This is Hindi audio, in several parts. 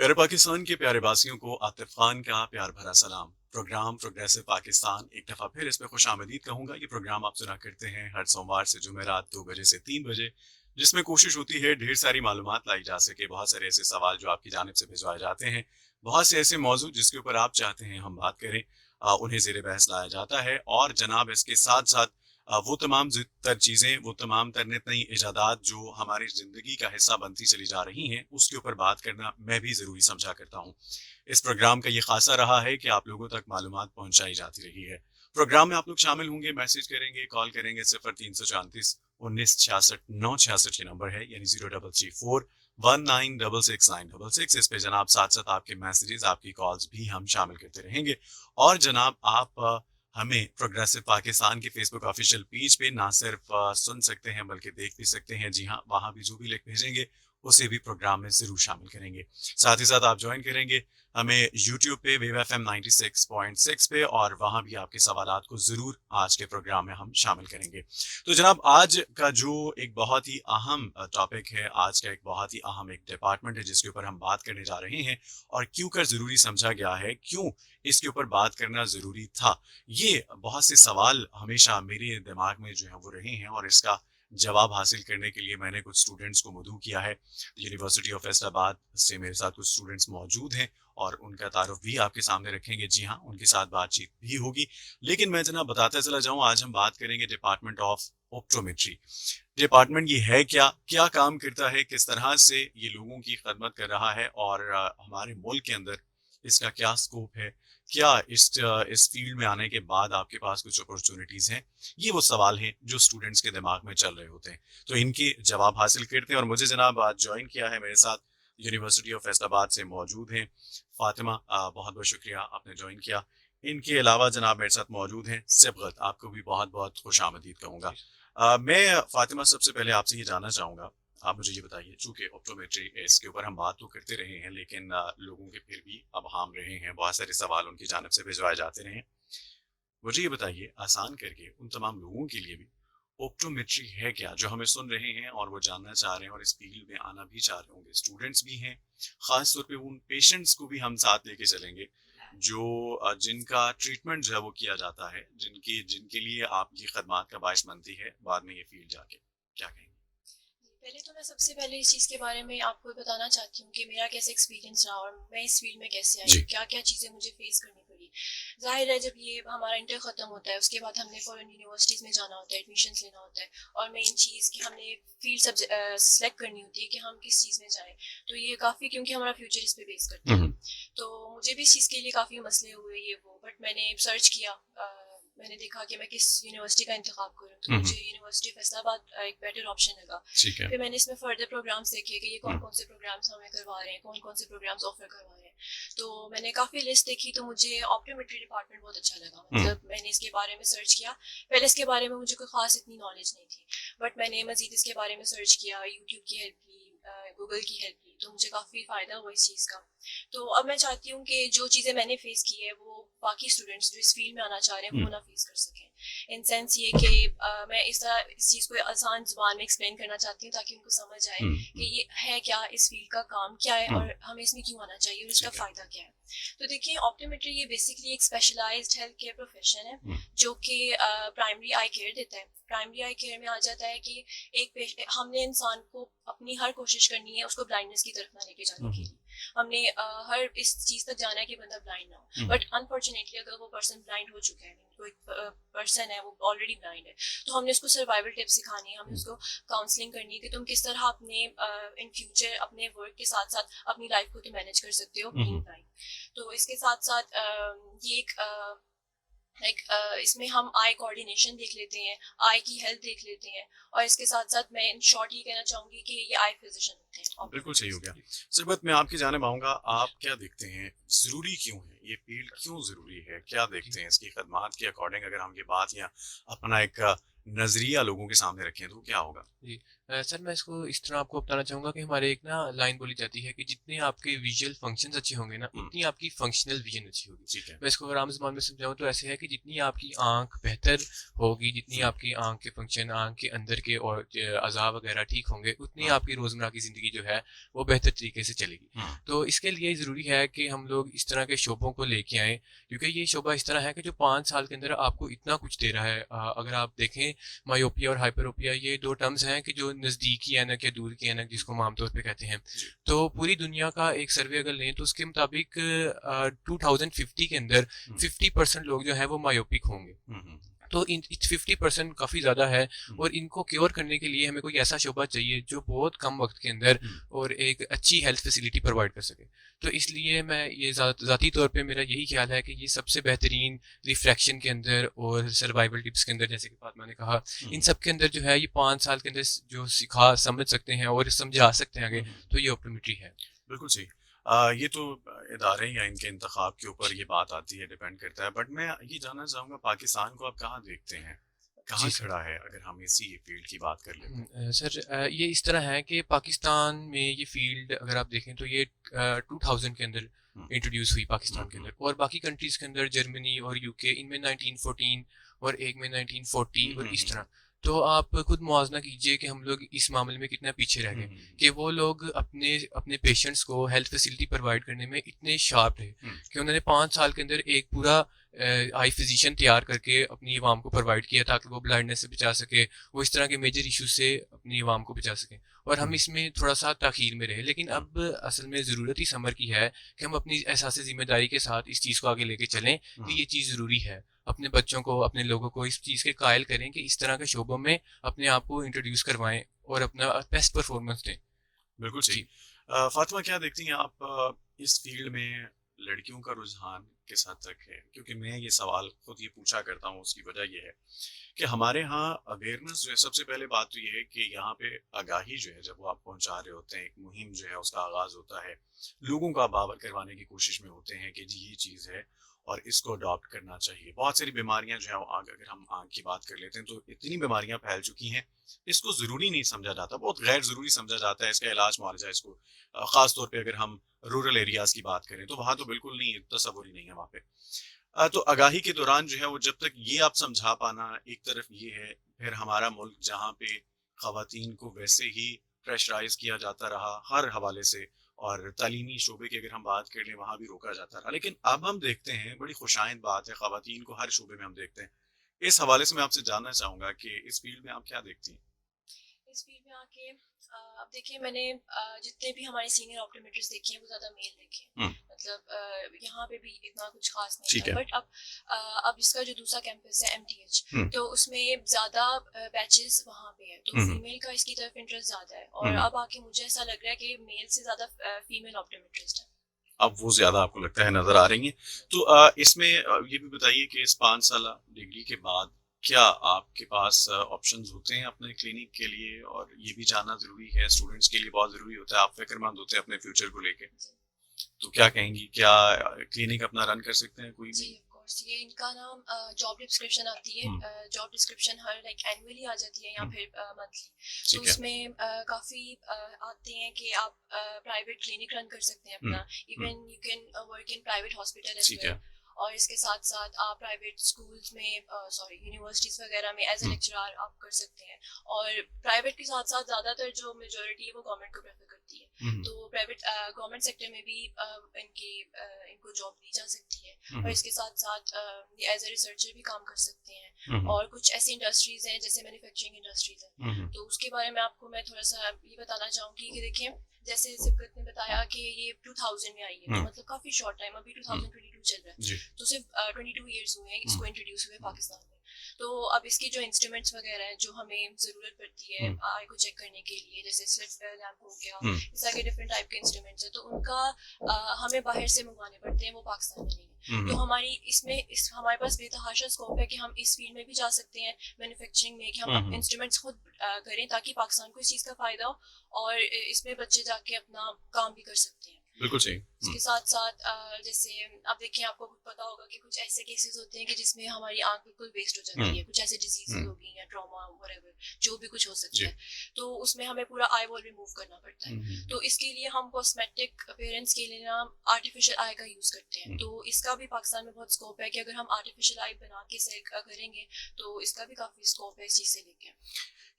प्यारे पाकिस्तान के प्यारे वासियों को आतिफ खान का प्यार भरा सलाम। प्रोग्राम प्रोग्रेसिव पाकिस्तान एक दफ़ा फिर इसमें खुश आमदीद कहूँगा। ये प्रोग्राम आप सुना करते हैं हर सोमवार से जुमेरात 2 बजे से 3 बजे, जिसमें कोशिश होती है ढेर सारी मालूमात लाई जा सके। बहुत सारे ऐसे सवाल जो आपकी जानिब से भिजवाए जाते हैं, बहुत से ऐसे मौजू जिसके ऊपर आप चाहते हैं हम बात करें, उन्हें ज़ेर बहस लाया जाता है। और जनाब इसके साथ साथ वो तमाम तर चीज़ें, वो तमाम तर नित नई इजादात जो हमारी ज़िंदगी का हिस्सा बनती चली जा रही हैं, उसके ऊपर बात करना मैं भी ज़रूरी समझा करता हूँ। इस प्रोग्राम का ये खासा रहा है कि आप लोगों तक मालूमात पहुँचाई जाती रही है। प्रोग्राम में आप लोग शामिल होंगे, मैसेज करेंगे, कॉल करेंगे। 0334 1966 966 ये नंबर है, यानी 0334 1966 966। इस पे जनाब साथ-साथ आपके मैसेजेस, आपकी कॉल्स भी हम शामिल करते रहेंगे। और जनाब आप हमें प्रोग्रेसिव पाकिस्तान के फेसबुक ऑफिशियल पेज पे ना सिर्फ सुन सकते हैं बल्कि देख भी सकते हैं। जी हाँ, वहाँ भी जो भी लिंक भेजेंगे उसे भी प्रोग्राम में ज़रूर शामिल करेंगे। साथ ही साथ आप ज्वाइन करेंगे हमें यूट्यूब पे वेव एफएम 96.6 पे, और वहाँ भी आपके सवालात को ज़रूर आज के प्रोग्राम में हम शामिल करेंगे। तो जनाब आज का जो एक बहुत ही अहम टॉपिक है, आज का एक बहुत ही अहम एक डिपार्टमेंट है जिसके ऊपर हम बात करने जा रहे हैं, और क्यों कर ज़रूरी समझा गया है, क्यों इसके ऊपर बात करना ज़रूरी था। ये बहुत से सवाल हमेशा मेरे दिमाग में जो है वो रहे हैं, और इसका जवाब हासिल करने के लिए मैंने कुछ स्टूडेंट्स को मदऊ किया है। यूनिवर्सिटी ऑफ फैसलाबाद से मेरे साथ कुछ स्टूडेंट्स मौजूद हैं, और उनका तारुफ भी आपके सामने रखेंगे। जी हाँ, उनके साथ बातचीत भी होगी। लेकिन मैं जना बताता चला जाऊँ, आज हम बात करेंगे डिपार्टमेंट ऑफ ऑप्टोमेट्री। डिपार्टमेंट ये है क्या, क्या काम करता है, किस तरह से ये लोगों की खदमत कर रहा है, और हमारे मुल्क के अंदर इसका क्या स्कोप है, क्या इस फील्ड में आने के बाद आपके पास कुछ अपॉर्चुनिटीज हैं। ये वो सवाल हैं जो स्टूडेंट्स के दिमाग में चल रहे होते हैं। तो इनके जवाब हासिल करते हैं। और मुझे जनाब आज ज्वाइन किया है, मेरे साथ यूनिवर्सिटी ऑफ फैसलाबाद से मौजूद हैं फातिमा। बहुत बहुत शुक्रिया आपने ज्वाइन किया। इनके अलावा जनाब मेरे साथ मौजूद हैं सिबगत। आपको भी बहुत बहुत खुश आमदीद कहूँगा। मैं फातिमा सबसे पहले आपसे ये जानना चाहूँगा, आप मुझे ये बताइए, चूंकि ऑप्टोमेट्री इसके ऊपर हम बात तो करते रहे हैं, लेकिन लोगों के फिर भी अब हम रहे हैं, बहुत सारे सवाल उनकी जानिब से भिजवाए जाते रहे हैं। मुझे ये बताइए आसान करके उन तमाम लोगों के लिए भी, ऑप्टोमेट्री है क्या, जो हमें सुन रहे हैं और वो जानना चाह रहे हैं और इस फील्ड में आना भी चाह रहे होंगे, स्टूडेंट्स भी हैं। खास तौर पे उन पेशेंट्स को भी हम साथ लेके चलेंगे जो जिनका ट्रीटमेंट जो है वो किया जाता है, जिनकी जिनके लिए आपकी खदमात का बायस बनती है बाद में ये फील्ड जाके। क्या कहेंगे? पहले तो मैं सबसे पहले इस चीज़ के बारे में आपको बताना चाहती हूँ कि मेरा कैसे एक्सपीरियंस रहा और मैं इस फील्ड में कैसे आई, जी। क्या क्या चीज़ें मुझे फेस करनी पड़ी। ज़ाहिर है, जब ये हमारा इंटर ख़त्म होता है उसके बाद हमने फॉरेन यूनिवर्सिटीज़ में जाना होता है, एडमिशन लेना होता है, और मेन चीज़ कि हमने फील्ड सब सेलेक्ट करनी होती है कि हम किस चीज़ में जाएँ। तो ये काफ़ी, क्योंकि हमारा फ्यूचर इस पे बेस करता है। हम्म। तो मुझे भी इस चीज़ के लिए काफ़ी मसले हुए ये वो, बट मैंने सर्च किया। मैंने देखा कि मैं किस यूनिवर्सिटी का इंतखाब करूँ, तो मुझे यूनिवर्सिटी फैसलाबाद एक बेटर ऑप्शन लगा। ठीक है। फिर मैंने इसमें फर्दर प्रोग्राम्स देखे कि ये कौन हम्म। कौन से प्रोग्राम्स हमें करवा रहे हैं, कौन कौन से प्रोग्राम्स ऑफर करवा रहे हैं। तो मैंने काफ़ी लिस्ट देखी, तो मुझे ऑप्टोमेट्री डिपार्टमेंट बहुत अच्छा लगा। हम्म। मतलब मैंने इसके बारे में सर्च किया। पहले इसके बारे में मुझे कोई ख़ास इतनी नॉलेज नहीं थी, बट मैंने मज़ीद इसके बारे में सर्च किया, यूट्यूब की हेल्प ली, गूगल की हेल्प ली, तो मुझे काफ़ी फ़ायदा हुआ इस चीज़ का। तो अब मैं चाहती हूँ कि जो चीज़ें मैंने फेस की है वो बाकी स्टूडेंट्स जो इस फील्ड में आना चाह रहे हैं वो हम्म। ना फेस कर सकें। इन सेंस ये कि मैं इस तरह इस चीज़ को आसान ज़ुबान में एक्सप्लेन करना चाहती हूँ ताकि उनको समझ आए कि ये है क्या, इस फील्ड का काम क्या है और हमें इसमें क्यों आना चाहिए और इसका ठीक है। फ़ायदा क्या है। तो देखिए, ऑप्टोमेट्री ये बेसिकली एक स्पेशलाइज्ड हेल्थ केयर प्रोफेशन है जो कि प्राइमरी आई केयर देता है। प्राइमरी आई केयर में आ जाता है कि हमने इंसान को अपनी हर कोशिश करनी है उसको ब्लाइंडनेस की तरफ ना लेके जाने के लिए। हमने हर इस चीज़ तक जाना है कि बंदा ब्लाइंड ना हो, बट अनफॉर्चुनेटली अगर वो पर्सन ब्लाइंड हो चुका है, कोई पर्सन है वो ऑलरेडी ब्लाइंड है, तो हमने उसको सर्वाइवल टिप्स सिखानी है, हमें उसको काउंसलिंग करनी है कि तुम किस तरह अपने इन फ्यूचर अपने वर्क के साथ साथ अपनी लाइफ को तो मैनेज कर सकते हो बीइंग ब्लाइंड। तो इसके साथ साथ ये एक इसमें हम आई कोऑर्डिनेशन देख लेते हैं, आई की हेल्थ देख लेते हैं, और इसके साथ साथ मैं इन शॉर्ट ये कहना चाहूँगी कि ये आई फिजिशियन होते हैं बिल्कुल सही हो ऑप्टोमेट्रिस्ट। गया। सिर्बत मैं आपकी जानिब आऊँगा, आप क्या देखते हैं, ज़रूरी क्यों है? ये फ़ील्ड क्यों ज़रूरी है? क्या देखते हैं इसकी खदमात के अकॉर्डिंग, अगर हम ये बात या अपना एक नजरिया लोगों के सामने रखें तो क्या होगा? जी। सर मैं इसको इस तरह आपको बताना चाहूँगा कि हमारे एक ना लाइन बोली जाती है कि जितने आपके विजुअल फंक्शंस अच्छे होंगे ना, हम्म, उतनी आपकी फंक्शनल विज़न अच्छी होगी। ठीक है। मैं इसको अगर आम ज़ुबान में समझाऊँ तो ऐसे है कि जितनी आपकी आँख बेहतर होगी, जितनी हम्म, आपकी आँख के फंक्शन, आँख के अंदर के और अज़ा वगैरह ठीक होंगे, उतनी हम्म, आपकी रोज़मर्रा की ज़िंदगी जो है, वो बेहतर तरीके से चलेगी। हम्म, तो इसके लिए ज़रूरी है कि हम लोग इस तरह के शोबों को लेके आएँ, क्योंकि ये शोबा इस तरह है कि जो 5 साल के अंदर आपको इतना कुछ दे रहा है। अगर आप देखें मायोपिया और हाइपरोपिया ये 2 टर्म्स हैं कि जो नज़दीकी ऐनक या दूर की ऐनक जिसको हम आम तौर पे कहते हैं। जी। तो पूरी दुनिया का एक सर्वे अगर लें तो उसके मुताबिक 2050 के अंदर हम्म, 50% लोग जो हैं वो मायोपिक होंगे। हम्म, हम्म, तो इन 50% काफ़ी ज़्यादा है हम्म, और इनको क्योर करने के लिए हमें कोई ऐसा शोबा चाहिए जो बहुत कम वक़्त के अंदर हम्म, और एक अच्छी हेल्थ फैसिलिटी प्रोवाइड कर सके। तो इसलिए मैं ये ज़ाती तौर पे मेरा यही ख़्याल है कि ये सबसे बेहतरीन रिफ्रैक्शन के अंदर और सर्वाइवल टिप्स के अंदर जैसे कि फातिमा ने कहा, इन हम्म, सब के अंदर जो है ये 5 साल के अंदर जो सिखा समझ सकते हैं और समझा सकते हैं आगे, हम्म, तो ये ऑप्टोमेट्री है। बिल्कुल सही। ये तो इदारे या इनके इंतखाब के ऊपर ये बात आती है, डिपेंड करता है। बट मैं ये जानना चाहूँगा पाकिस्तान को आप कहाँ देखते हैं? जी कहाँ सर। खड़ा है अगर हम इसी फील्ड की बात कर लें तो? सर ये इस तरह है कि पाकिस्तान में ये फ़ील्ड अगर आप देखें तो ये 2000 के अंदर हुँ, इंट्रोड्यूस हुई हुँ, पाकिस्तान के हुँ, अंदर और बाकी कंट्रीज़ के अंदर जर्मनी और यूके इनमें 1914 और एक में 1940 हुँ, और हुँ, इस हुँ, तरह। तो आप खुद मुआवज़ा कीजिए कि हम लोग इस मामले में कितना पीछे रह हुँ, गए हुँ, कि वो लोग अपने अपने पेशेंट्स को हेल्थ फैसिलिटी प्रोवाइड करने में इतने शार्प रहे हुँ, कि उन्होंने 5 साल के अंदर एक पूरा आई फिजिशियन तैयार करके अपनी आवाम को प्रोवाइड किया ताकि वो ब्लाइंडनेस से बचा सके, वो इस तरह के मेजर इश्यूज से अपनी आवाम को बचा सकें। और हम हुँ, इसमें थोड़ा-सा ताख़ीर में रहे। लेकिन हुँ, अब असल में ज़रूरत इस अमर की है कि हम अपनी एहसास ज़िम्मेदारी के साथ इस चीज़ को आगे लेके चलें कि हुँ, ये चीज़ ज़रूरी है। अपने बच्चों को, अपने लोगों को इस चीज़ के कायल करें कि इस तरह के शोबों में अपने आप को इंट्रोड्यूस करवाएँ और अपना बेस्ट परफ़ॉर्मेंस दें। बिल्कुल सही। जी। फ़ातिमा क्या देखती हैं आप इस फ़ील्ड में लड़कियों का रुझान किस हद तक है? क्योंकि मैं ये सवाल खुद ये पूछा करता हूँ, उसकी वजह ये है कि हमारे यहाँ अवेयरनेस जो है, सबसे पहले बात तो ये है कि यहाँ पे आगाही जो है जब वो आप पहुँचा रहे होते हैं, एक मुहिम जो है उसका आगाज़ होता है, लोगों को आप बावर करवाने की कोशिश में होते हैं कि जी ये चीज़ है और इसको अडॉप्ट करना चाहिए। बहुत सारी बीमारियाँ जो हैं वो अगर हम आँख की बात कर लेते हैं तो इतनी बीमारियाँ फैल चुकी हैं, इसको ज़रूरी नहीं समझा जाता, बहुत गैर ज़रूरी समझा जाता है इसका इलाज मुआवजा इसको। ख़ास तौर पे अगर हम रूरल एरियाज़ की बात करें तो वहाँ तो बिल्कुल नहीं, तसव्वुर ही नहीं है वहाँ पे। तो आगाही के दौरान जो है वो जब तक ये आप समझा पाना एक तरफ ये है, फिर हमारा मुल्क जहाँ पे ख़वातीन को वैसे ही प्रेशराइज़ किया जाता रहा हर हवाले से और तालीमी शोबे की अगर हम बात कर लें वहाँ भी रोका जाता रहा। लेकिन अब हम देखते हैं बड़ी खुशाइंद बात है ख़वातीन को हर शोबे में हम देखते हैं। इस हवाले से मैं आपसे जानना चाहूँगा कि इस फ़ील्ड में आप क्या देखती हैं? इस फील्ड में आके अब देखिए मैंने जितने भी हमारे सीनियर ऑप्टोमेट्रिस्ट देखे हैं वो ज़्यादा मेल देखे हैं। हुँ, मतलब यहाँ पे भी इतना कुछ खास नहीं ठीक था है। बट अब इसका जो दूसरा कैंपस है एमटीएच हुँ, तो उसमें ज़्यादा बैचेस वहाँ पे है तो हुँ, हुँ, फीमेल का इसकी तरफ इंटरेस्ट ज़्यादा है हुँ, और हुँ। अब आके मुझे ऐसा लग रहा है कि मेल से ज़्यादा फीमेल ऑप्टोमेट्रिस्ट है। अब वो ज़्यादा आपको लगता है नज़र आ रही हैं। तो इसमें ये भी बताइए कि इस 5 साला डिग्री के बाद क्या आपके पास ऑप्शंस होते हैं अपने क्लिनिक के लिए? और ये भी जानना ज़रूरी है, स्टूडेंट्स के लिए बहुत ज़रूरी होता है, आप फ़िक्रमंद होते हैं अपने फ्यूचर को लेके। तो क्या कहेंगी, क्या क्लिनिक अपना रन कर सकते हैं कोई जी भी? ऑफ कोर्स ये इनका नाम जॉब डिस्क्रिप्शन आती हुँ, है जॉब डिस्क्रिप्शन हर लाइक एनुअली आ जाती है या हुँ, फिर मंथली तो ठीक है। उसमें काफ़ी आते हैं कि आप प्राइवेट क्लिनिक रन कर सकते हैं हुँ, अपना हुँ, even you can work in private hospital as ठीक वेल है। और इसके साथ साथ आप प्राइवेट स्कूल्स में सॉरी यूनिवर्सिटीज़ वगैरह में एज ए हुँ, लेक्चरर आप कर सकते हैं और प्राइवेट के साथ साथ ज़्यादातर जो मेजोरिटी है वो गवर्नमेंट को प्रेफर करती है हुँ, हुँ, तो प्राइवेट गवर्नमेंट सेक्टर में भी इनको जॉब दी जा सकती है हुँ, और हुँ, इसके साथ साथ ये एज ए रिसर्चर भी काम कर सकते हैं हुँ, हुँ, और कुछ ऐसी इंडस्ट्रीज हैं जैसे मैन्युफैक्चरिंग इंडस्ट्रीज है हुँ, हुँ, तो उसके बारे में आपको मैं थोड़ा सा ये बताना चाहूँगी कि देखिए जैसे सिबकत ने बताया कि ये 2000 में आई है तो हुँ, मतलब काफ़ी शॉर्ट टाइम अभी हुँ, 2022 चल रहा है जी। तो सिर्फ 22 ईयर्स हुए हैं हुँ, इसको इंट्रोड्यूस हुए हुँ, पाकिस्तान में तो अब इसकी जो इंस्ट्रूमेंट्स वगैरह हैं जो हमें ज़रूरत पड़ती है हुँ, आई को चेक करने के लिए जैसे स्लिट लैम्प हो गया हुँ, इस तरह के डिफरेंट टाइप के इंस्ट्रूमेंट्स हैं तो उनका हमें बाहर से मंगवाने पड़ते हैं वो पाकिस्तान में नहीं है हुँ, तो हुँ, हमारी इसमें इस हमारे पास बेतहाशा स्कोप है कि हम इस फील्ड में भी जा सकते हैं मैन्युफैक्चरिंग में कि हुँ, हम हुँ, इंस्ट्रूमेंट्स खुद करें ताकि पाकिस्तान को इस चीज़ का फ़ायदा हो और इसमें बच्चे जाके अपना काम भी कर सकते हैं बिल्कुल सही। इसके साथ साथ जैसे अब देखें, आपको खुद पता होगा कि कुछ ऐसे केसेस होते हैं कि जिसमें हमारी आंख बिल्कुल वेस्ट हो जाती है, कुछ ऐसे डिजीजेस हो गई या ट्रॉमा व्हाटएवर जो भी कुछ हो सकता है, तो उसमें हमें पूरा आई बॉल रिमूव करना पड़ता है। तो इसके लिए हम कॉस्मेटिक अपीयरेंस के लिए ना आर्टिफिशियल आई का यूज़ करते हैं। तो इसका भी पाकिस्तान में बहुत स्कोप है कि अगर हम आर्टिफिशियल आई बना के सेल करेंगे तो इसका भी काफ़ी स्कोप है इस चीज़ से लेके।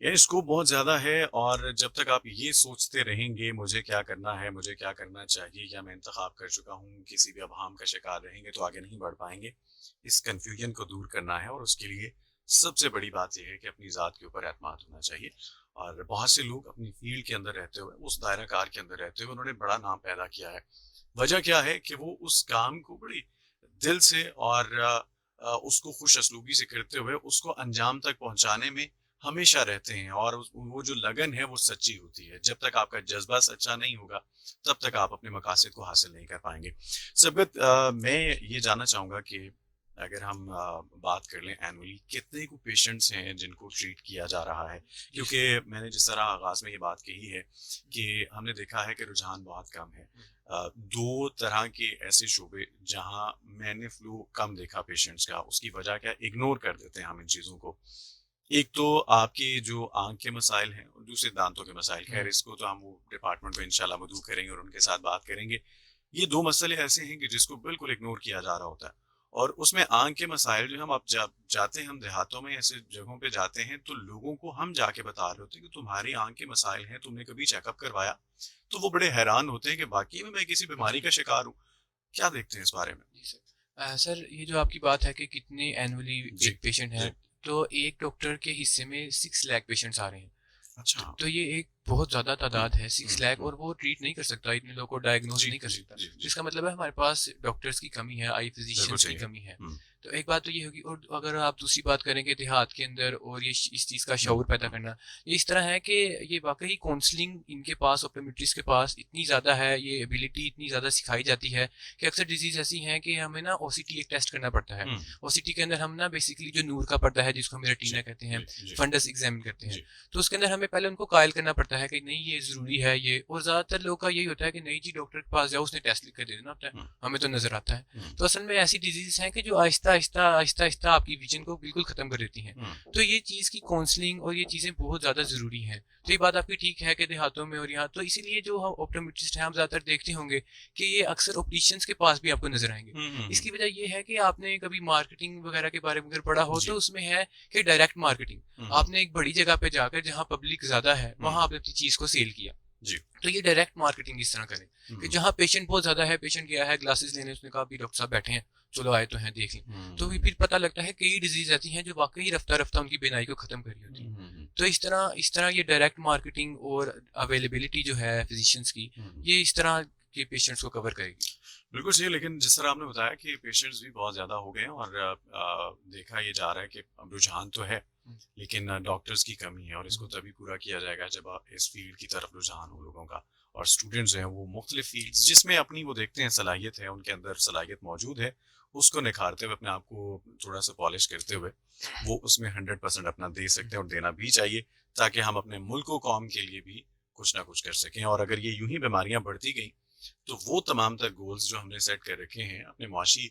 ये स्कोप बहुत ज़्यादा है, और जब तक आप ये सोचते रहेंगे मुझे क्या करना है, मुझे क्या करना चाहिए, या मैं इंतखाब कर चुका हूँ, किसी भी अवहाम का शिकार रहेंगे तो आगे नहीं बढ़ पाएंगे। इस कन्फ्यूजन को दूर करना है, और उसके लिए सबसे बड़ी बात यह है कि अपनी ज़ात के ऊपर एतमाद होना चाहिए। और बहुत से लोग अपनी फील्ड के अंदर रहते हुए, उस दायरा कार के अंदर रहते हुए उन्होंने बड़ा नाम पैदा किया है। वजह क्या है कि वो उस काम को बड़ी दिल से और उसको खुश असलूबी से करते हुए उसको अंजाम तक पहुंचाने में हमेशा रहते हैं, और वो जो लगन है वो सच्ची होती है। जब तक आपका जज्बा सच्चा नहीं होगा तब तक आप अपने मकासद को हासिल नहीं कर पाएंगे। सबकत, मैं ये जानना चाहूँगा कि अगर हम बात कर लें एनुअली कितने को पेशेंट्स हैं जिनको ट्रीट किया जा रहा है, क्योंकि मैंने जिस तरह आगाज़ में ये बात कही है कि हमने देखा है कि रुझान बहुत कम है। दो तरह के ऐसे शोबे जहां मैंने फ्लू कम देखा पेशेंट्स का, उसकी वजह क्या, इग्नोर कर देते हैं हम इन चीज़ों को। एक तो आपके जो आंख के मसाइल हैं और दूसरे दांतों के मसाइल। खैर, इसको तो हम वो डिपार्टमेंट में इंशाल्लाह मदऊ करेंगे और उनके साथ बात करेंगे। ये दो मसले ऐसे हैं कि जिसको बिल्कुल इग्नोर किया जा रहा होता है, और उसमें आंख के मसाइल जो हम आप जाते हैं, हम देहातों में ऐसे जगहों पे जाते हैं तो लोगों को हम जाके बता रहे होते हैं कि तुम्हारी आंख के मसाइल हैं, तुमने कभी चेकअप करवाया? तो वो बड़े हैरान होते हैं कि वाकई में मैं किसी बीमारी का शिकार हूँ। क्या देखते हैं इस बारे में? जी सर। सर, ये जो आपकी बात है कि कितने एनुअली जी, एक पेशेंट जी। है, तो एक डॉक्टर के हिस्से में 6 लाख पेशेंट्स आ रहे हैं। अच्छा। तो ये एक बहुत ज़्यादा तादाद है, 6 लाख, हम्म। और वो ट्रीट नहीं कर सकता, इतने लोगों को डायग्नोज जी, नहीं कर जी, सकता। जी, तो जी। इसका मतलब है हमारे पास डॉक्टर्स की कमी है, आई बिल्कुल फिजिशियंस की सही है। कमी है। हम्म, तो एक बात तो ये होगी, और अगर आप दूसरी बात करें कि देहात के अंदर और ये इस चीज़ का हम्म, शऊर पैदा करना, ये इस तरह है कि ये वाकई काउंसलिंग इनके पास, ऑप्टोमेट्रिस्ट के पास इतनी ज़्यादा है, ये एबिलिटी इतनी ज़्यादा सिखाई जाती है कि अक्सर डिजीज़ ऐसी हैं कि हमें ना ओसीटी एक टेस्ट करना पड़ता है। हम्म, ओसीटी के अंदर हम ना बेसिकली जो नूर का पर्दा है, जिसको हम जी, रेटिना कहते हैं, जी, जी, फंडस एग्जामिन करते हैं। जी। तो उसके अंदर हमें पहले उनको कायल करना पड़ता है कि नहीं ये ज़रूरी है ये, और ज़्यादातर लोगों का यही होता है कि नहीं जी डॉक्टर के पास जाओ, उसने टेस्ट लिख कर दे देना होता है, हम्म, हमें तो नज़र आता है। हम्म, तो असल में ऐसी डिजीज़ हैं कि जो आहिस्ता आहिस्ता आहिस्ता आहिस्ता आपकी विजन को बिल्कुल ख़त्म कर देती हैं। हम्म, तो ये चीज़ की काउंसलिंग और ये चीज़ें बहुत ज़्यादा ज़रूरी हैं। तो ये बात आपकी ठीक है कि देहातों में और यहाँ, तो इसीलिए जो हम ऑप्टोमेट्रिस्ट हैं, हम ज़्यादातर देखते होंगे कि ये अक्सर ऑप्टिशियंस के पास भी आपको नज़र आएंगे। इसकी वजह ये है कि आपने कभी मार्केटिंग वगैरह के बारे में अगर पढ़ा हो, जी। तो उसमें है कि डायरेक्ट मार्केटिंग। आपने एक बड़ी जगह पे जाकर, जहाँ पब्लिक ज़्यादा है, वहाँ आपने अपनी चीज़ को सेल किया। जी। तो ये डायरेक्ट मार्केटिंग इस तरह करें कि जहाँ पेशेंट बहुत ज़्यादा है, पेशेंट गया है ग्लासेस लेने, उसने कहा अभी डॉक्टर साहब बैठे हैं, चलो आए तो हैं, देख लें। तो फिर पता लगता है कई डिजीज़ ऐसी हैं जो वाकई रफ्ता रफ्ता उनकी बीनाई को ख़त्म कर रही होती है। तो इस तरह ये डायरेक्ट मार्केटिंग और अवेलेबिलिटी जो है फिजिशियंस की, ये इस तरह के पेशेंट्स को कवर करेगी। बिल्कुल सही। लेकिन जिस तरह आपने बताया कि पेशेंट्स भी बहुत ज़्यादा हो गए हैं, और देखा ये जा रहा है कि अब रुझान तो है, लेकिन डॉक्टर्स की कमी है, और इसको तभी पूरा किया जाएगा जब इस फील्ड की तरफ रुझान हो लोगों का। और स्टूडेंट्स हैं वो मुख्तलिफ फील्ड्स जिसमें अपनी वो देखते हैं सलाहियत है, उनके अंदर सलाहियत मौजूद है, उसको निखारते हुए, अपने आप को थोड़ा सा पॉलिश करते हुए वो उसमें 100% अपना दे सकते हैं, और देना भी चाहिए, ताकि हम अपने मुल्क व कौम के लिए भी कुछ ना कुछ कर सकें। और अगर ये यूं ही बीमारियां बढ़ती गई तो वो तमाम तर गोल्स जो हमने सेट कर रखे हैं अपने माशी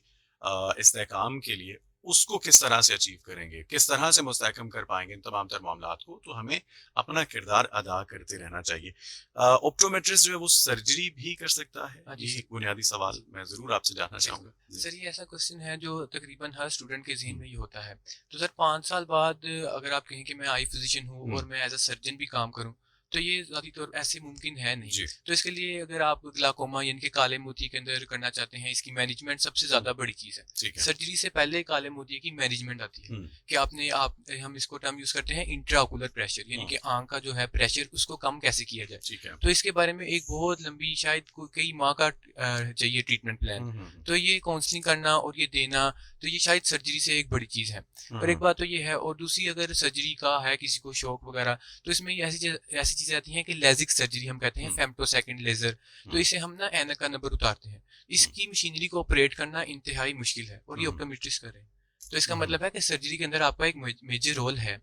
इस्तेहकाम के लिए, उसको किस तरह से अचीव करेंगे, किस तरह से मुस्तहकम कर पाएंगे इन तमाम तर मामलात को, तो हमें अपना किरदार अदा करते रहना चाहिए। ऑप्टोमेट्रिस्ट जो है वो सर्जरी भी कर सकता है? हाँ जी ये सर। एक बुनियादी सवाल मैं ज़रूर आपसे जानना चाहूँगा। सर, ये ऐसा क्वेश्चन है जो तकरीबन हर स्टूडेंट के ज़हन में ये होता है। तो सर 5 साल बाद अगर आप कहें कि मैं आई फिजिशियन हूँ और मैं एज़ अ सर्जन भी काम करूँ, तो ये ज़ाती तौर ऐसे मुमकिन है नहीं। जी। तो इसके लिए अगर आप ग्लाकोमा यानी कि काले मोतिये के अंदर करना चाहते हैं, इसकी मैनेजमेंट सबसे ज़्यादा बड़ी चीज़ है। ठीक है। सर्जरी से पहले काले मोतिये की मैनेजमेंट आती है कि हम इसको टर्म यूज़ करते हैं इंट्राओकुलर प्रेशर, यानी कि आँख का जो है प्रेशर उसको कम कैसे किया जाए। ठीक है। तो इसके बारे में एक बहुत लंबी, शायद कई माह का चाहिए ट्रीटमेंट प्लान। तो ये काउंसलिंग करना और ये देना, तो ये शायद सर्जरी से एक बड़ी चीज़ है। और एक बात तो ये है, और दूसरी अगर सर्जरी का है किसी को शौक वगैरह, तो इसमें ऐसी चीज़ें आती हैं कि लेजिक सर्जरी हम कहते हैं, फेम्टोसेकंड लेज़र। तो इसे हम ना ऐनक का नंबर उतारते हैं। इसकी मशीनरी को ऑपरेट करना इंतहाई मुश्किल है, और ये ऑप्टोमेट्रिस्ट कर रहे हैं। तो इसका मतलब है कि सर्जरी के अंदर आपका एक मेजर रोल है।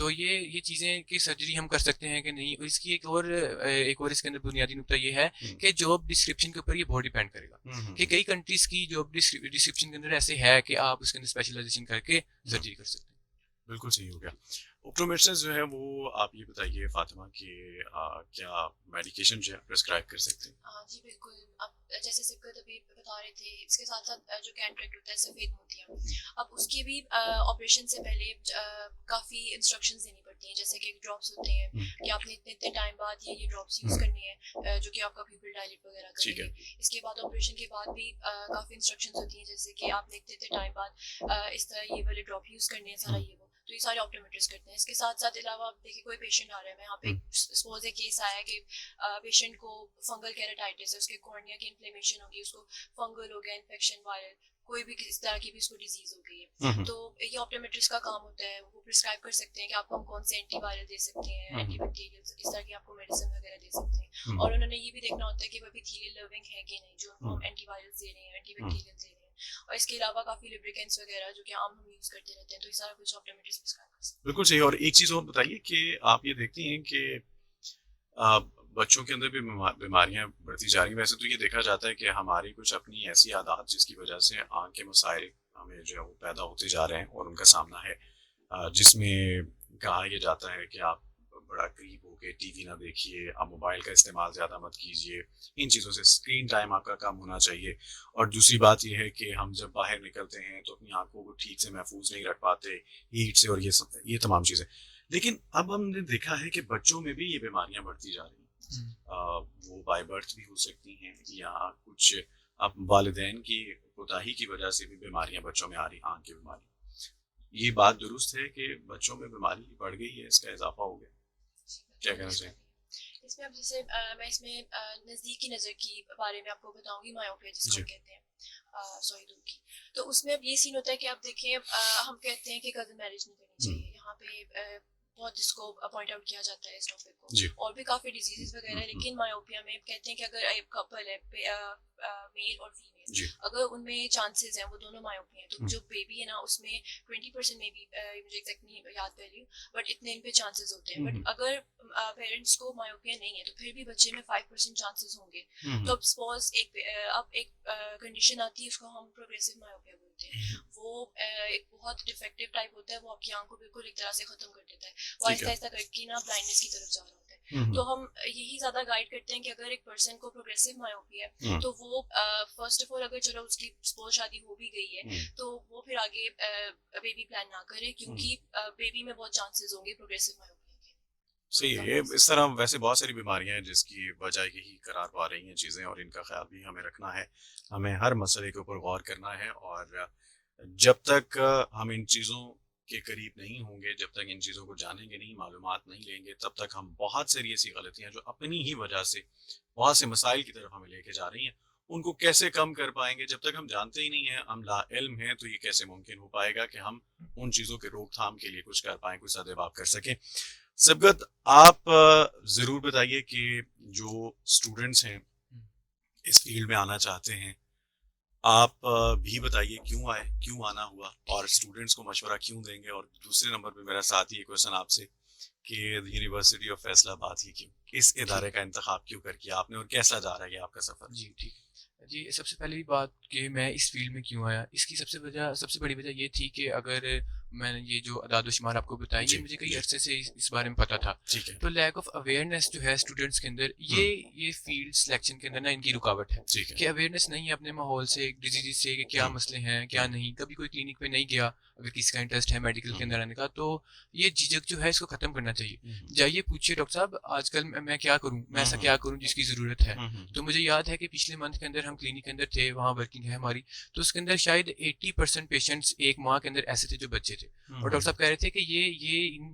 तो ये चीज़ें कि सर्जरी हम कर सकते हैं कि नहीं, और इसकी एक और इसके अंदर बुनियादी नुकता ये है कि जॉब डिस्क्रिप्शन के ऊपर ये बहुत डिपेंड करेगा कि कई कंट्रीज़ की जॉब डिस्क्रिप्शन के अंदर ऐसे है कि आप उसके अंदर स्पेशलाइजेशन करके सर्जरी कर सकते हैं। बिल्कुल सही हो गया। ऑप्टोमेट्रिस्ट जो है वो आप ये बताइए फातिमा कि क्या मेडिकेशन जो है प्रिस्क्राइब कर सकते हैं? हाँ जी बिल्कुल। अब जैसे सिब्कत अभी बता रहे थे, इसके साथ साथ जो कैटरेक्ट होता है, सफ़ेद मोतियाँ, अब उसकी भी ऑपरेशन से पहले काफ़ी इंस्ट्रक्शंस देनी पड़ती हैं, जैसे कि ड्रॉप्स होते हैं कि आपने इतने इतने टाइम बाद ये ड्रॉप्स यूज़ करनी है, जो कि आपका पीपल डायलेट वगैरह ठीक है। करेंगे। इसके बाद ऑपरेशन के बाद भी काफ़ी इंस्ट्रक्शंस होती हैं, जैसे कि आपने इतने इतने टाइम बाद इस तरह ये वाले ड्रॉप यूज़ करने हैं, सारा ये वो। तो ये सारे ऑप्टोमेट्रिस्ट करते हैं। इसके साथ साथ अलावा आप देखिए कोई पेशेंट आ रहा है, मैं यहाँ पे सपोज एक केस आया कि पेशेंट को फंगल केराटाइटिस है, उसके कॉर्निया की इन्फ्लेमेशन होगी, उसको फंगल हो गया, इन्फेक्शन, वायरल, कोई भी किस तरह की भी उसको डिजीज हो गई है। तो ये ऑप्टोमेट्रिस्ट का काम होता है, वो प्रिस्क्राइब कर सकते हैं कि आपको हम कौन से एंटीवायरल दे सकते हैं, एंटीबैक्टीरियल, इस तरह की आपको मेडिसिन वगैरह दे सकते हैं। और उन्होंने ये भी देखना होता है कि वो एपिथेलियल लविंग है कि नहीं, जो हम एंटीवायरल दे रहे हैं, एंटीबैक्टीरियल दे रहे हैं। और इसके अलावा काफी लुब्रिकेंट्स वगैरह जो कि आम हम यूज करते रहते हैं, तो ये सारा कुछ ऑप्टोमेट्रिस्ट प्रिस्क्राइब कर सकते हैं। बिल्कुल सही। और एक चीज़ और बताइए कि आप ये देखती हैं कि बच्चों के अंदर भी बीमारियां बढ़ती जा रही हैं। वैसे तो ये देखा जाता है कि हमारी कुछ अपनी ऐसी आदत जिसकी वजह से आँख के मसाइल हमें जो है वो पैदा होते जा रहे हैं और उनका सामना है, जिसमें कहा यह जाता है कि आप बड़ा करीब होके टीवी ना देखिए, आप मोबाइल का इस्तेमाल ज़्यादा मत कीजिए, इन चीज़ों से स्क्रीन टाइम आपका कम होना चाहिए। और दूसरी बात यह है कि हम जब बाहर निकलते हैं तो अपनी आंखों को ठीक से महफूज नहीं रख पाते हीट से, और ये तमाम चीज़ें। लेकिन अब हमने देखा है कि बच्चों में भी ये बीमारियां बढ़ती जा रही हैं। वो बाय बर्थ भी हो सकती हैं या कुछ अब वालिदैन की कोताही की वजह से भी बीमारियां बच्चों में आ रही, आँख की बीमारी। ये बात दुरुस्त है कि बच्चों में बीमारी बढ़ गई है, इसका इजाफा हो गया, क्या कहना चाहिए? इसमें अब जैसे मैं इसमें नज़दीकी नज़र की बारे में आपको बताऊंगी, मायोपिया जिसको हम कहते हैं, सॉरी दूर की। तो उसमें अब ये सीन होता है कि आप देखें, हम कहते हैं कि कजन मैरिज नहीं करनी चाहिए, यहाँ पे बहुत जिसको पॉइंट आउट किया जाता है इस टॉपिक को, और भी काफ़ी डिजीजेस वगैरह। लेकिन मायोपिया में कहते हैं कि अगर एक कपल है, मेल और फीमेल, अगर उनमें चांसेस हैं वो दोनों मायोपिया हैं, तो जो बेबी है ना उसमें 20% में भी, मुझे एग्जैक्ट नहीं याद वैल्यू, बट इतने इन पे चांसेस होते हैं। बट अगर पेरेंट्स को मायोपिया नहीं है तो फिर भी बच्चे में 5% चांसेस होंगे। तो अब सपोज एक कंडीशन आती है, उसको हम प्रोग्रेसिव मायोपिया बोलते हैं। वो एक बहुत डिफेक्टिव टाइप होता है, वो आपकी आंख को बिल्कुल एक तरह से खत्म कर देता है, वो आहिस्ता आहिस्ता करके ना ब्लाइंडनेस की तरफ जा रहा होता है। तो हम यही ज्यादा गाइड करते हैं कि अगर एक पर्सन को प्रोग्रेसिव मायोपिया है तो वो फर्स्ट ऑफ ऑल, अगर चलो उसकी सपोज शादी हो भी गई है तो वो फिर आगे बेबी प्लान ना करे, क्योंकि बेबी में बहुत चांसेस होंगे प्रोग्रेसिव मायोपिया के। सही है। ये इस तरह वैसे बहुत सारी बीमारियां हैं जिसकी वजह यही करार पा रही हैं चीज़ें, और इनका ख्याल भी हमें रखना है। हमें हर मसले के ऊपर गौर करना है, और जब तक हम इन चीज़ों के करीब नहीं होंगे, जब तक इन चीज़ों को जानेंगे नहीं, मालूमात नहीं लेंगे, तब तक हम बहुत सारी ऐसी गलतियां जो अपनी ही वजह से बहुत से मसाइल की तरफ हमें लेके जा रही हैं, उनको कैसे कम कर पाएंगे। जब तक हम जानते ही नहीं हैं, हम लाइल्म हैं, तो ये कैसे मुमकिन हो पाएगा कि हम उन चीज़ों के रोकथाम के लिए कुछ कर पाएँ, कुछ सदेबाब कर सकें। सबगत, आप ज़रूर बताइए कि जो स्टूडेंट्स हैं इस फील्ड में आना चाहते हैं, आप भी बताइए क्यों आए, क्यों आना हुआ, और स्टूडेंट्स को मशवरा क्यों देंगे। और दूसरे नंबर पे मेरा साथ ही क्वेश्चन आपसे कि यूनिवर्सिटी ऑफ फैसलाबाद ही क्यों, इस इदारे का इंतखाब क्यों कर किया आपने, और कैसा जा रहा है ये आपका सफ़र? जी ठीक जी, सबसे पहली बात कि मैं इस फील्ड में क्यों आया, इसकी सबसे बड़ी वजह ये थी कि अगर मैंने ये जो अदाद-ओ-शुमार आपको बताई, ये मुझे कई अरसे से इस बारे में पता था। तो लैक ऑफ अवेयरनेस जो है स्टूडेंट्स के अंदर, ये फील्ड सिलेक्शन के अंदर ना इनकी रुकावट है कि अवेयरनेस नहीं है अपने माहौल से, डिजीज से, कि क्या मसले हैं क्या नहीं। कभी कोई क्लिनिक पे नहीं गया, अगर किसी का इंटरेस्ट है मेडिकल के अंदर आने का, तो ये झिझक जो है इसको ख़त्म करना चाहिए। जाइए पूछिए डॉक्टर साहब आजकल मैं क्या करूँ, मैं ऐसा क्या करूँ जिसकी ज़रूरत है। तो मुझे याद है कि पिछले मंथ के अंदर हम क्लिनिक के अंदर थे, वहाँ वर्किंग है हमारी, तो उसके अंदर शायद 80% पेशेंट्स एक माह के अंदर ऐसे थे जो बच्चे थे। और डॉक्टर साहब कह रहे थे कि ये इन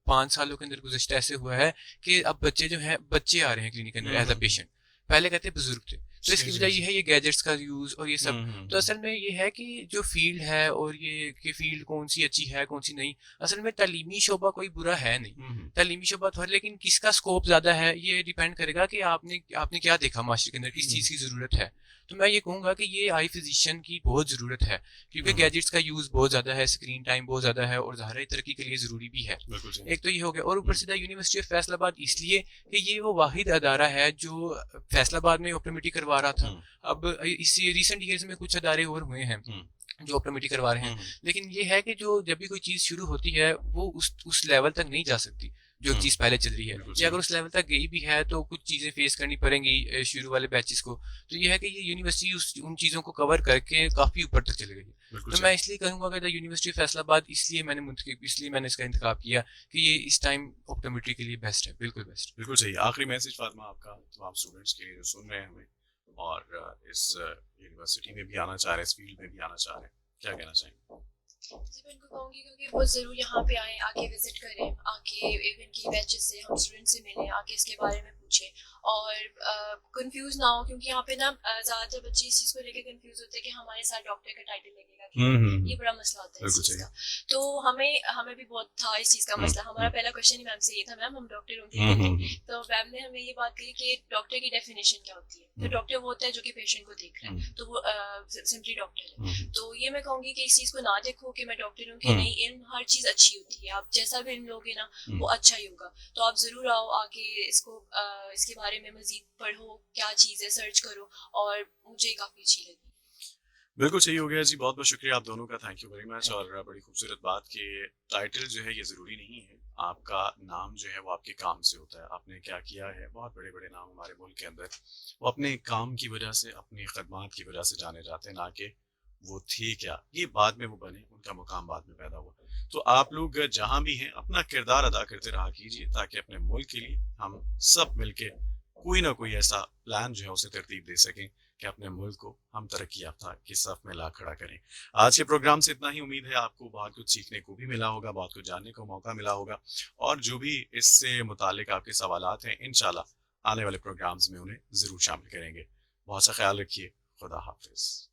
5 सालों के अंदर गुज़श्ता ऐसे हुआ है कि अब बच्चे जो हैं, बच्चे आ रहे हैं क्लिनिक के अंदर एज अ पेशेंट। पहले कहते बुजुर्ग थे। तो इसकी जी, वजह जी। ये है ये गैजेट्स का यूज़ और ये सब। तो हुँ। असल में ये है कि जो फ़ील्ड है और ये कि फ़ील्ड कौन-सी अच्छी है, कौन-सी नहीं, असल में तालीमी शोबा कोई बुरा है नहीं। हुँ, हुँ। तालीमी शोबा तो है, लेकिन किसका स्कोप ज़्यादा है, ये डिपेंड करेगा कि आपने आपने क्या देखा माशरे के अंदर, किस हुँ, चीज़ की ज़रूरत है। तो मैं ये कहूँगा कि ये आई फ़िज़िशियन की बहुत ज़रूरत है, क्योंकि हुँ। गैजेट्स का यूज़ बहुत ज़्यादा है, स्क्रीन टाइम बहुत ज़्यादा है और ज़ाहिर है तरक्की के लिए ज़रूरी भी है। बिल्कुल सही। एक तो ये हो गया, और ऊपर हुँ, से द यूनिवर्सिटी ऑफ फैसलाबाद इसलिए कि ये वो वाहिद अदारा है जो फैसलाबाद में ऑप्टोमेट्री करवा रहा था। हुँ, अब इस रिसेंट ईयर्स में कुछ अदारे और हुए हैं हुँ, जो ऑप्टोमेट्री करवा रहे हैं, हुँ, हुँ, लेकिन ये है कि जो जब भी कोई चीज़ शुरू होती है वो उस लेवल तक नहीं जा सकती जो हुँ। चीज़ पहले चल रही है, बिल्कुल या सही। अगर उस लेवल तक गई भी है तो कुछ चीज़ें फेस करनी पड़ेंगी शुरू वाले बैचेस को। तो ये है कि ये यूनिवर्सिटी उन चीज़ों को कवर करके काफ़ी ऊपर तक चली गई है। बिल्कुल तो सही। मैं इसलिए कहूँगा कि द यूनिवर्सिटी ऑफ फैसलाबाद इसलिए मैंने इसका इंतखाब किया कि ये इस टाइम ऑप्टोमेट्री के लिए बेस्ट है, बिल्कुल बेस्ट। बिल्कुल सही। आखिरी मैसेज फातिमा आपका तमाम स्टूडेंट्स के लिए जो सुन रहे हैं हमें और इस यूनिवर्सिटी में भी आना चाह रहे हैं, इस फील्ड में भी आना चाह रहे हैं, क्या कहना चाहेंगे? जी, मैं उनको कहूँगी क्योंकि वो ज़रूर यहाँ पे आएँ, आके विज़िट करें, आके इवन की बैचेस से हम स्टूडेंट से मिलें, आके इसके बारे में पूछें और कंफ्यूज ना हो, क्योंकि यहाँ पे ना ज़्यादातर बच्चे इस चीज़ को लेके कंफ्यूज होते हैं कि हमारे साथ डॉक्टर का टाइटल लगेगा कि हुँ, हुँ, नहीं। ये हुँ। बड़ा मसला होता है इस बिल्कुल चीज़ सही। का। तो हमें हमें भी बहुत था इस चीज़ का हुँ, मसला। हमारा हुँ। पहला क्वेश्चन ही मैम से ये था, मैम हम डॉक्टर होंगे हुँ, कि हुँ, नहीं? हुँ। तो मैम ने हमें ये बात कही कि डॉक्टर की डेफिनेशन क्या होती है। तो हुँ, डॉक्टर वो होता है जो कि पेशेंट को देख रहा है, हुँ, तो वो सिंपली डॉक्टर है। हुँ, हुँ, तो ये मैं कहूँगी कि इस चीज़ को ना देखो कि मैं डॉक्टर हूँ कि हुँ, नहीं, इल्म हर चीज़ अच्छी होती है। आप जैसा भी इल्म लोगे ना हुँ। वो अच्छा ही होगा। तो आप ज़रूर आओ, आके इसको इसके बारे में मज़ीद पढ़ो, क्या चीज़ है सर्च करो, और मुझे काफ़ी अच्छी लगी। बिल्कुल सही हो गया जी, बहुत-बहुत शुक्रिया आप दोनों का, thank you very much. Thank you. और बड़ी खूबसूरत बात कि टाइटल जो है ये ज़रूरी नहीं है, आपका नाम जो है वो आपके काम से होता है, आपने क्या किया है। बहुत बड़े-बड़े नाम हमारे मुल्क के अंदर वो अपने काम की वजह से, अपनी खदमात की वजह से जाने जाते हैं, ना कि वो थे क्या, ये बाद में वो बने, उनका मुकाम बाद में पैदा हुआ। तो आप लोग जहाँ भी हैं अपना किरदार अदा करते रहा कीजिए, ताकि अपने मुल्क के लिए हम सब मिलके कोई ना कोई ऐसा प्लान जो है उसे तरतीब दे सकें कि अपने मुल्क को हम तरक्की याफ्ता की सफ में ला खड़ा करें। आज के प्रोग्राम से इतना ही, उम्मीद है आपको बहुत कुछ सीखने को भी मिला होगा, बहुत कुछ जानने को मौका मिला होगा, और जो भी इससे मुतालिक आपके सवालात हैं इंशाल्लाह आने वाले प्रोग्राम्स में उन्हें ज़रूर शामिल करेंगे। बहुत सा ख्याल रखिए। खुदा हाफिज़।